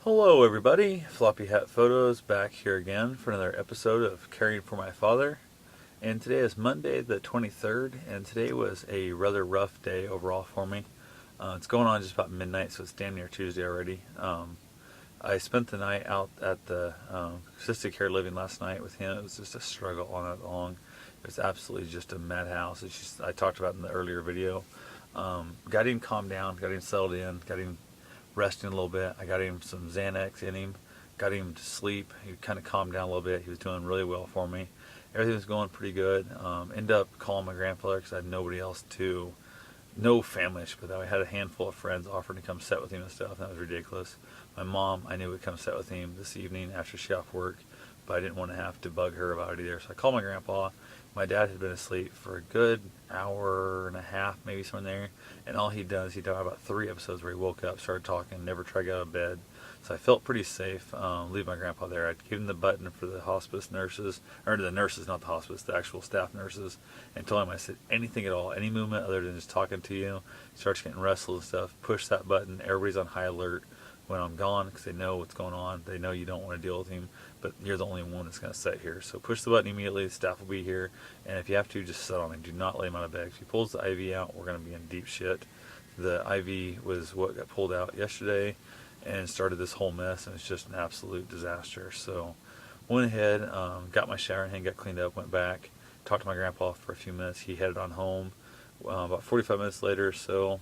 Hello, everybody. Floppy Hat Photos back here again for another episode of Caring for My Father. And today is Monday, the 23rd, and today was a rather rough day overall for me. It's going on just about midnight, so it's damn near Tuesday already. I spent the night out at the assisted care living last night with him. It was just a struggle all night long. It was absolutely just a madhouse. It's just, I talked about in the earlier video. Got him calmed down, got him settled in, got him resting a little bit. I got him some Xanax in him, got him to sleep. He kind of calmed down a little bit. He was doing really well for me. Everything was going pretty good. Ended up calling my grandfather because I had nobody else to, no family, but I had a handful of friends offering to come sit with him and stuff. That was ridiculous. My mom, I knew would come sit with him this evening after she got off work, but I didn't want to have to bug her about it either. So I called my grandpa. My dad had been asleep for a good hour and a half, maybe somewhere there. And all he does, he died about 3 episodes where he woke up, started talking, never tried to get out of bed. So I felt pretty safe leaving my grandpa there. I'd given him the button for the hospice nurses, or the nurses, not the hospice, the actual staff nurses, and told him, I said, anything at all, any movement other than just talking to you, he starts getting restless and stuff, push that button. Everybody's on high alert when I'm gone because they know what's going on. They know you don't want to deal with him, but you're the only one that's going to sit here. So push the button immediately. The staff will be here, and if you have to, just sit on him. Do not lay him on a bed. If he pulls the IV out, we're going to be in deep shit. The IV was what got pulled out yesterday and started this whole mess, and it's just an absolute disaster. So went ahead, got my shower hand, got cleaned up, went back, talked to my grandpa for a few minutes. He headed on home. About 45 minutes later or so,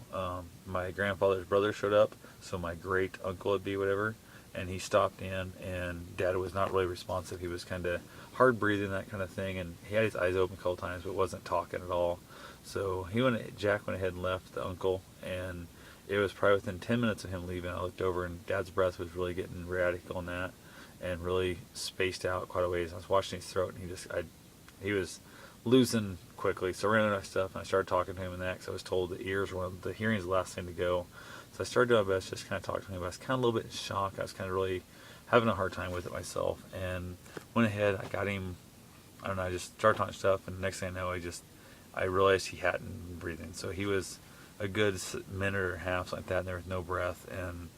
my grandfather's brother showed up, so my great uncle would be, whatever, and he stopped in, and Dad was not really responsive. He was kind of hard breathing, that kind of thing, and he had his eyes open a couple times, but wasn't talking at all. So Jack went ahead and left the uncle, and it was probably within 10 minutes of him leaving, I looked over, and Dad's breath was really getting erratic on that, and really spaced out quite a ways. I was watching his throat, and he was losing quickly. So I ran out of stuff, and I started talking to him in that because I was told the hearing is the last thing to go. So I started doing my best, just kind of talking to him. But I was kind of a little bit in shock. I was kind of really having a hard time with it myself, and went ahead. I got him. I don't know. I just started talking stuff, and the next thing I know, I realized he hadn't been breathing. So he was a good minute or a half, like that, and there was no breath. And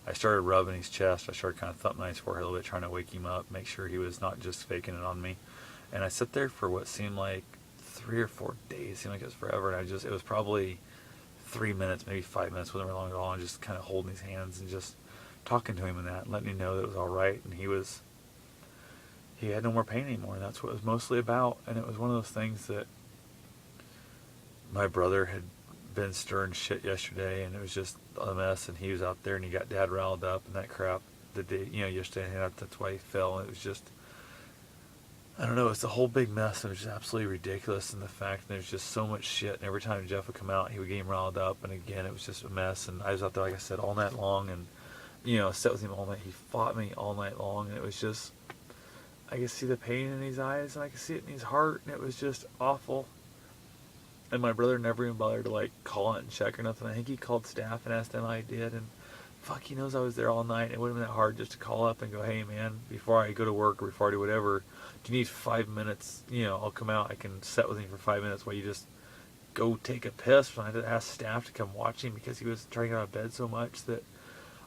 I started rubbing his chest. I started kind of thumping on his forehead a little bit, trying to wake him up, make sure he was not just faking it on me. And I sat there for what seemed like 3 or 4 days. It seemed like it was forever. And it was probably 3 minutes, maybe 5 minutes, wasn't very long at all. And just kind of holding his hands and just talking to him and that, and letting him know that it was all right. And he had no more pain anymore. And that's what it was mostly about. And it was one of those things that my brother had been stirring shit yesterday, and it was just a mess. And he was out there, and he got Dad riled up and that crap the day, yesterday. And that's why he fell. And it was just, I don't know, it's a whole big mess, and it was just absolutely ridiculous. And the fact that there's just so much shit, and every time Jeff would come out, he would get him riled up, and again, it was just a mess. And I was out there, like I said, all night long, and, sat with him all night. He fought me all night long, and it was just, I could see the pain in his eyes, and I could see it in his heart, and it was just awful. And my brother never even bothered to, call it and check or nothing. I think he called staff and asked them how I did, and fuck, he knows I was there all night. It wouldn't have been that hard just to call up and go, hey, man, before I go to work or before I do whatever, do you need 5 minutes? I'll come out. I can sit with him for 5 minutes while you just go take a piss. And I had to ask staff to come watch him because he was trying to get out of bed so much that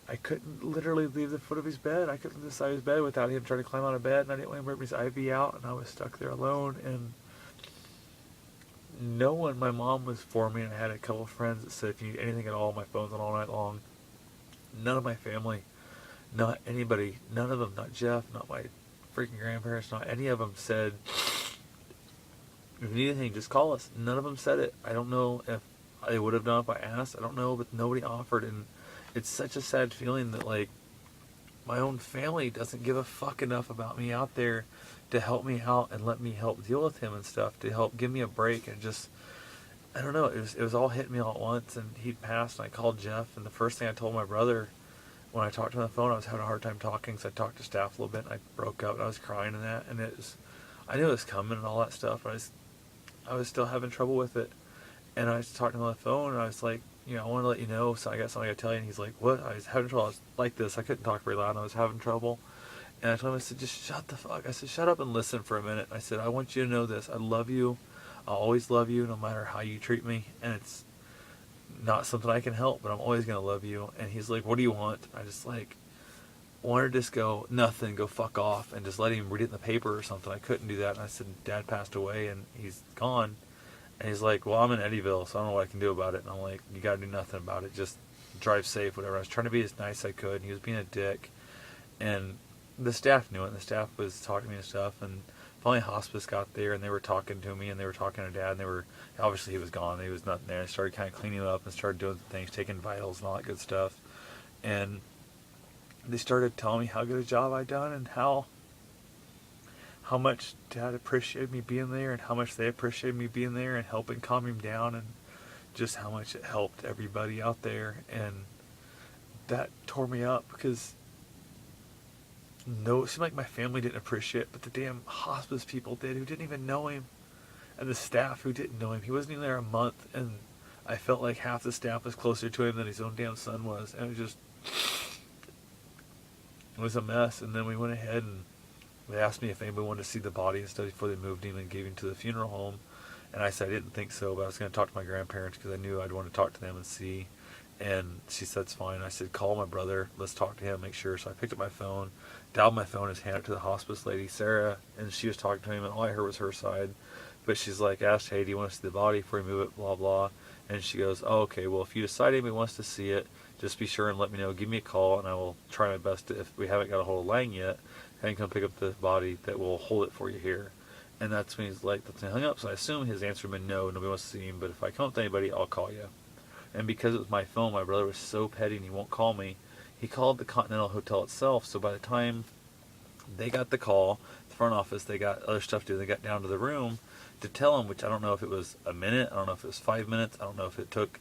I couldn't literally leave the foot of his bed. I couldn't leave the side of his bed without him trying to climb out of bed. And I didn't want him to rip his IV out. And I was stuck there alone. And no one, my mom was for me. And I had a couple of friends that said, if you need anything at all, my phone's on all night long. None of my family, not anybody, none of them, not Jeff, not my freaking grandparents, not any of them said, if you need anything, just call us. None of them said it. I don't know if I would have done it if I asked. I don't know, but nobody offered. And it's such a sad feeling that, my own family doesn't give a fuck enough about me out there to help me out and let me help deal with him and stuff, to help give me a break. And just, I don't know, it was all hitting me all at once. And he'd passed, and I called Jeff, and the first thing I told my brother when I talked to him on the phone, I was having a hard time talking, so I talked to staff a little bit, and I broke up, and I was crying and that, and I knew it was coming and all that stuff, but I was still having trouble with it. And I was talking to him on the phone, and I was like, I want to let you know, so I got something I got to tell you. And he's like, what? I was having trouble. I was like this. I couldn't talk very loud, and I was having trouble. And I told him, I said, just shut the fuck. I said, shut up and listen for a minute. I said, I want you to know this. I love you. I'll always love you, no matter how you treat me. And it's not something I can help, but I'm always going to love you. And he's like, what do you want? I just wanted to just go, nothing, go fuck off, and just let him read it in the paper or something. I couldn't do that. And I said, Dad passed away and he's gone. And he's like, well, I'm in Eddyville, so I don't know what I can do about it. And I'm like, you gotta do nothing about it. Just drive safe, whatever. I was trying to be as nice as I could, and he was being a dick. And the staff knew it, and the staff was talking to me and stuff. And finally, hospice got there, and they were talking to me, and they were talking to Dad, and they were, obviously he was gone. He was nothing there. They started kind of cleaning him up and started doing things, taking vitals and all that good stuff. And they started telling me how good a job I'd done and how much Dad appreciated me being there and how much they appreciated me being there and helping calm him down, and just how much it helped everybody out there. And that tore me up because no, it seemed like my family didn't appreciate it, but the damn hospice people did, who didn't even know him, and the staff who didn't know him. He wasn't even there a month, and I felt like half the staff was closer to him than his own damn son was, and it was a mess. And then we went ahead and they asked me if anybody wanted to see the body and stuff before they moved him and gave him to the funeral home. And I said I didn't think so, but I was going to talk to my grandparents because I knew I'd want to talk to them and see. And she said, it's fine. I said, call my brother. Let's talk to him, make sure. So I picked up my phone, dialed my phone, and handed it to the hospice lady, Sarah. And she was talking to him, and all I heard was her side. But she's like, asked, hey, do you want to see the body before you move it, blah, blah. And she goes, oh, okay, well, if you decide anybody wants to see it, just be sure and let me know. Give me a call, and I will try my best to, if we haven't got a hold of Lang yet, and come pick up the body that will hold it for you here. And that's when he's like, that's when he hung up. So I assume his answer had been no, nobody wants to see him, but if I come up with anybody, I'll call you. And because it was my phone, my brother was so petty and he won't call me. He called the Continental Hotel itself, so by the time they got the call, the front office, they got other stuff to do. They got down to the room to tell him, which I don't know if it was a minute, I don't know if it was 5 minutes, I don't know if it took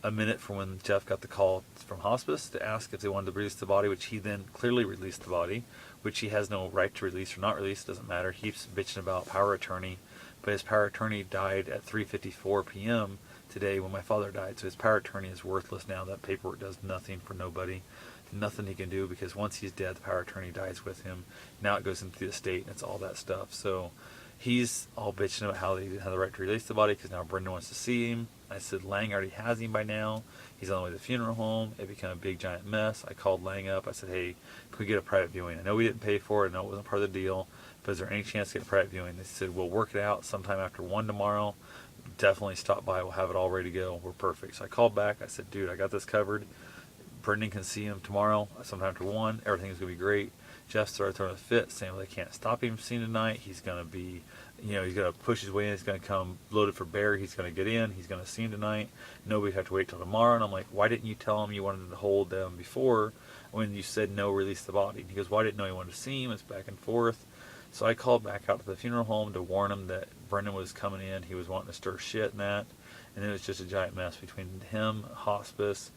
a minute from when Jeff got the call from hospice to ask if they wanted to release the body, which he then clearly released the body, which he has no right to release or not release, doesn't matter. He keeps bitching about power of attorney, but his power of attorney died at 3:54 p.m. today when my father died, so his power of attorney is worthless now. That paperwork does nothing for nobody. Nothing he can do, because once he's dead, the power of attorney dies with him. Now it goes into the estate, and it's all that stuff. So he's all bitching about how they didn't have the right to release the body because now Brendan wants to see him. I said Lang already has him by now. He's on the way to the funeral home. It became a big giant mess. I called Lang up. I said, hey, can we get a private viewing? I know we didn't pay for it. I know it wasn't part of the deal, but is there any chance to get a private viewing? They said, we'll work it out sometime after 1 tomorrow. Definitely stop by. We'll have it all ready to go. We're perfect. So I called back. I said, dude, I got this covered. Brendan can see him tomorrow sometime after 1. Everything's going to be great. Jeff started throwing a fit, saying, well, they can't stop him from seeing tonight. He's going to be, he's going to push his way in. He's going to come loaded for bear. He's going to get in. He's going to see him tonight. Nobody have to wait till tomorrow. And I'm like, why didn't you tell him you wanted to hold them before when you said no, release the body? He goes, well, I didn't know you wanted to see him. It's back and forth. So I called back out to the funeral home to warn him that Brendan was coming in. He was wanting to stir shit and that. And it was just a giant mess between him, hospice,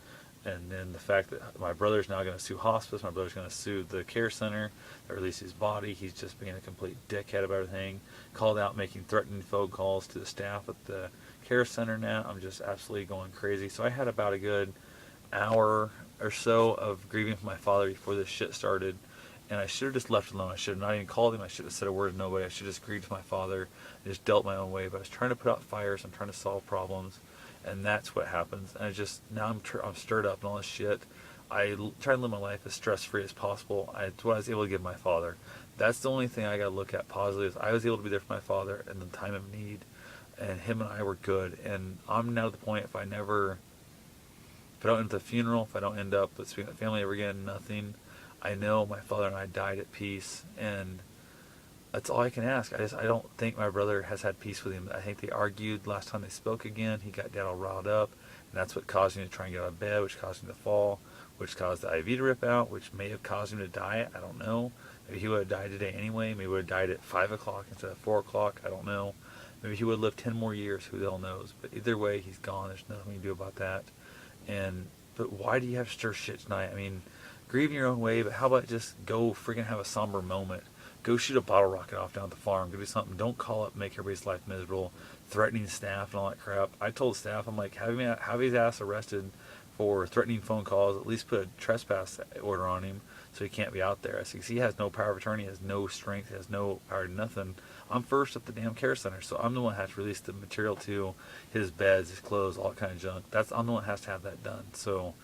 and then the fact that my brother's now going to sue hospice. My brother's going to sue the care center that released his body. He's just being a complete dickhead about everything. Called out making threatening phone calls to the staff at the care center now. I'm just absolutely going crazy. So I had about a good hour or so of grieving for my father before this shit started. And I should have just left it alone. I should have not even called him. I should have said a word to nobody. I should have just grieved for my father and just dealt my own way. But I was trying to put out fires. I'm trying to solve problems. And that's what happens. And I just, now I'm stirred up and all this shit. I try to live my life as stress-free as possible. It's what I was able to give my father. That's the only thing I got to look at positively, is I was able to be there for my father in the time of need. And him and I were good. And I'm now at the point, if I don't end the funeral, if I don't end up with speaking to the family ever again, nothing, I know my father and I died at peace. And that's all I can ask. I don't think my brother has had peace with him. I think they argued last time they spoke again. He got Dad all riled up, and that's what caused him to try and get out of bed, which caused him to fall, which caused the IV to rip out, which may have caused him to die. I don't know. Maybe he would have died today anyway. Maybe he would have died at 5 o'clock instead of 4 o'clock. I don't know. Maybe he would have lived 10 more years. Who the hell knows? But either way, he's gone. There's nothing we can do about that. But why do you have to stir shit tonight? I mean, grieve in your own way, but how about just go freaking have a somber moment? Go shoot a bottle rocket off down at the farm. Go do something. Don't call up, make everybody's life miserable, threatening staff and all that crap. I told staff, I'm like, have his ass arrested for threatening phone calls. At least put a trespass order on him so he can't be out there. I said, he has no power of attorney, has no strength, has no power to nothing. I'm first at the damn care center, so I'm the one that has to release the material to his beds, his clothes, all that kind of junk. I'm the one that has to have that done. So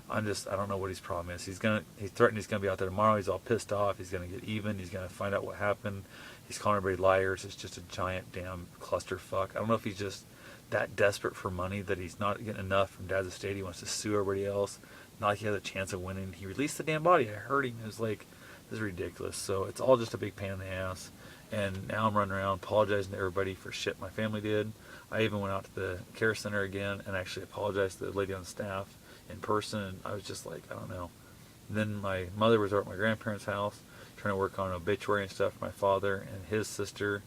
I don't know what his problem is. He threatened he's gonna be out there tomorrow. He's all pissed off. He's gonna get even. He's gonna find out what happened. He's calling everybody liars. It's just a giant damn clusterfuck. I don't know if he's just that desperate for money that he's not getting enough from Dad's estate. He wants to sue everybody else. Not like he has a chance of winning. He released the damn body. I heard him. It was like, this is ridiculous. So it's all just a big pain in the ass. And now I'm running around apologizing to everybody for shit my family did. I even went out to the care center again and actually apologized to the lady on the staff in person. And I was just like, I don't know. And then my mother was over at my grandparents' house trying to work on obituary and stuff for my father, and his sister,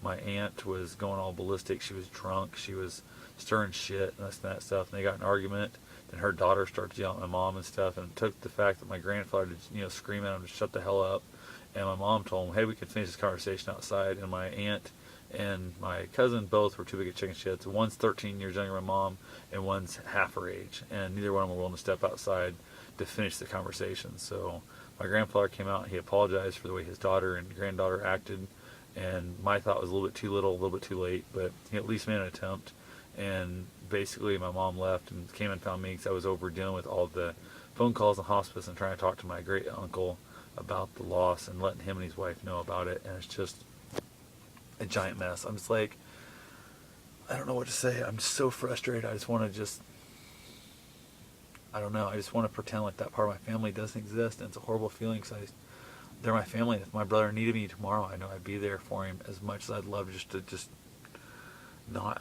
my aunt, was going all ballistic. She was drunk. She was stirring shit and this and that stuff. And they got in an argument. Then her daughter started yelling at my mom and stuff, and it took the fact that my grandfather did, scream at him to shut the hell up. And my mom told him, hey, we can finish this conversation outside. And my aunt and my cousin both were too big of chicken shits. One's 13 years younger than my mom, and one's half her age. And neither one of them were willing to step outside to finish the conversation. So my grandfather came out and he apologized for the way his daughter and granddaughter acted. And my thought was a little bit too little, a little bit too late, but he at least made an attempt. And basically my mom left and came and found me because I was over dealing with all the phone calls in hospice and trying to talk to my great uncle about the loss and letting him and his wife know about it. And it's just a giant mess. I'm just like, I don't know what to say. I'm so frustrated. I just want to I don't know. I just want to pretend like that part of my family doesn't exist. And it's a horrible feeling because they're my family. If my brother needed me tomorrow, I know I'd be there for him as much as I'd love I'd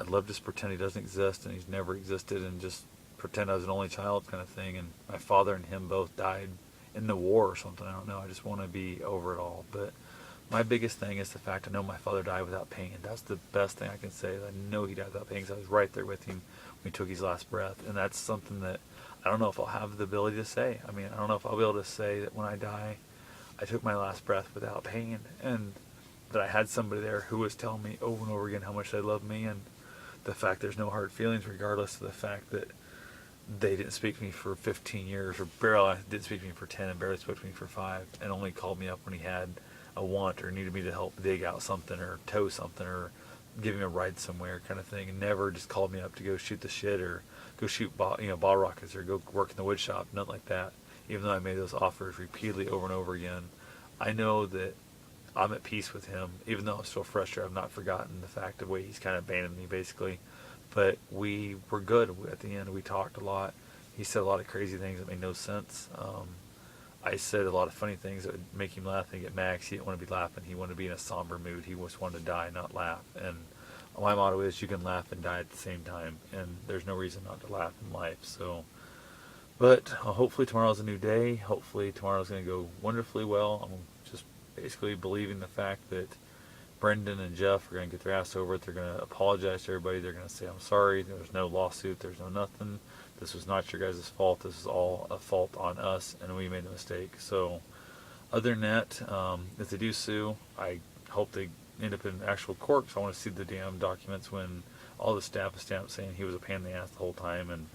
love to just pretend he doesn't exist and he's never existed and just pretend I was an only child kind of thing. And my father and him both died in the war or something. I don't know. I just want to be over it all. But my biggest thing is the fact I know my father died without pain. That's the best thing I can say. I know he died without pain because I was right there with him when he took his last breath. And that's something that I don't know if I'll have the ability to say. I mean, I don't know if I'll be able to say that when I die, I took my last breath without pain, and that I had somebody there who was telling me over and over again how much they love me, and the fact there's no hard feelings regardless of the fact that they didn't speak to me for 15 years, or barely didn't speak to me for 10 and barely spoke to me for 5, and only called me up when he had a want or needed me to help dig out something or tow something or give him a ride somewhere kind of thing, and never just called me up to go shoot the shit or go shoot ball rockets or go work in the wood shop, nothing like that. Even though I made those offers repeatedly over and over again, I know that I'm at peace with him, even though I'm still frustrated. I've not forgotten the fact of the way he's kind of abandoned me, basically. But we were good at the end. We talked a lot. He said a lot of crazy things that made no sense. I said a lot of funny things that would make him laugh and get mad 'cause he didn't want to be laughing. He wanted to be in a somber mood. He just wanted to die, not laugh. And my motto is you can laugh and die at the same time, and there's no reason not to laugh in life. So, but hopefully tomorrow's a new day. Hopefully tomorrow's going to go wonderfully well. I'm just basically believing the fact that Brendan and Jeff are going to get their ass over it. They're going to apologize to everybody. They're going to say, I'm sorry. There's no lawsuit. There's no nothing. This was not your guys' fault. This is all a fault on us, and we made a mistake. So other than that, if they do sue, I hope they end up in actual court, because I want to see the damn documents when all the staff is stamped saying he was a pain in the ass the whole time and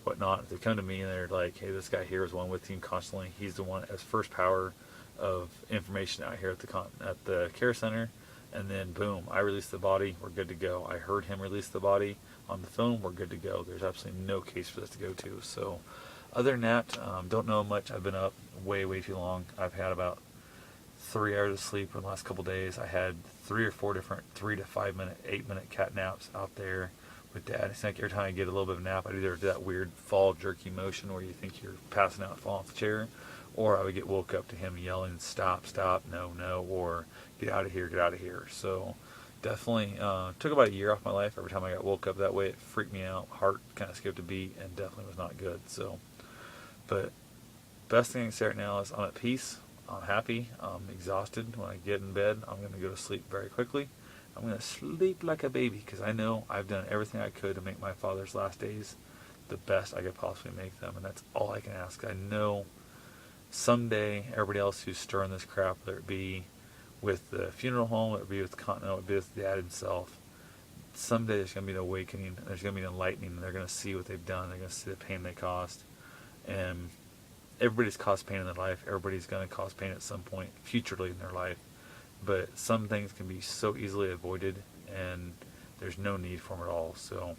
whatnot. If they come to me and they're like, hey, this guy here is one with him constantly. He's the one as first power of information out here at the care center. And then boom, I release the body. We're good to go. I heard him release the body on the phone. We're good to go. There's absolutely no case for this to go to. So other than that, don't know much. I've been up way too long. I've had about 3 hours of sleep in the last couple days. I had 3 or 4 different 3 to 5 minute, 8 minute cat naps out there with Dad. It's like every time I get a little bit of a nap, I'd either do that weird fall jerky motion where you think you're passing out and falling off the chair, or I would get woke up to him yelling, stop, no, or get out of here. So definitely took about a year off my life. Every time I got woke up that way, it freaked me out. Heart kind of skipped a beat and definitely was not good. So, but best thing I can say right now is I'm at peace. I'm happy. I'm exhausted. When I get in bed, I'm going to go to sleep very quickly. I'm going to sleep like a baby because I know I've done everything I could to make my father's last days the best I could possibly make them, and that's all I can ask. I know someday everybody else who's stirring this crap, whether it be with the funeral home, whether it be with Continental, whether it be with Dad himself, someday there's going to be an awakening, there's going to be an enlightening, and they're going to see what they've done, they're going to see the pain they caused. And everybody's caused pain in their life. Everybody's going to cause pain at some point futurely in their life. But some things can be so easily avoided, and there's no need for them at all. So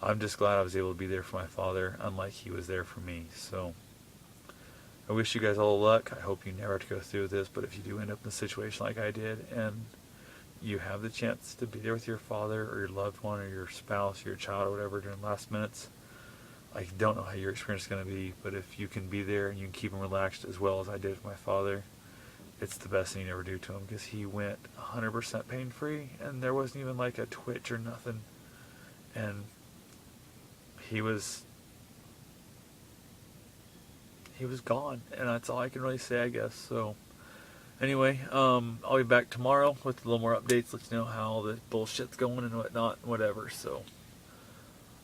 I'm just glad I was able to be there for my father, unlike he was there for me. So I wish you guys all luck. I hope you never have to go through this, but if you do end up in a situation like I did, and you have the chance to be there with your father or your loved one or your spouse or your child or whatever during the last minutes, I don't know how your experience is going to be, but if you can be there and you can keep him relaxed as well as I did with my father, it's the best thing you ever do to him, because he went 100% pain free and there wasn't even like a twitch or nothing. And he was gone, and that's all I can really say, I guess. So anyway, I'll be back tomorrow with a little more updates, let you know how the bullshit's going and whatnot and whatever. So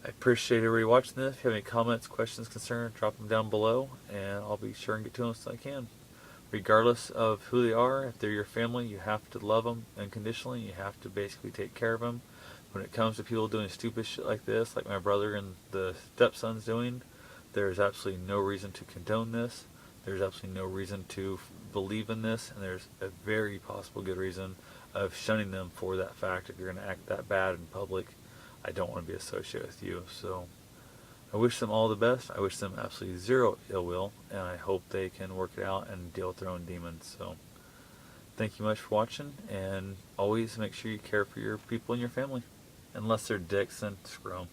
I appreciate everybody watching this. If you have any comments, questions, concerns, drop them down below, and I'll be sure and get to them as I can. Regardless of who they are, if they're your family, you have to love them unconditionally. You have to basically take care of them. When it comes to people doing stupid shit like this, like my brother and the stepson's doing, there's absolutely no reason to condone this. There's absolutely no reason to believe in this, and there's a very possible good reason of shunning them for that fact. If you're going to act that bad in public, I don't want to be associated with you. So I wish them all the best. I wish them absolutely zero ill will, and I hope they can work it out and deal with their own demons. So thank you much for watching, and always make sure you care for your people in your family. Unless they're dicks, then screw 'em.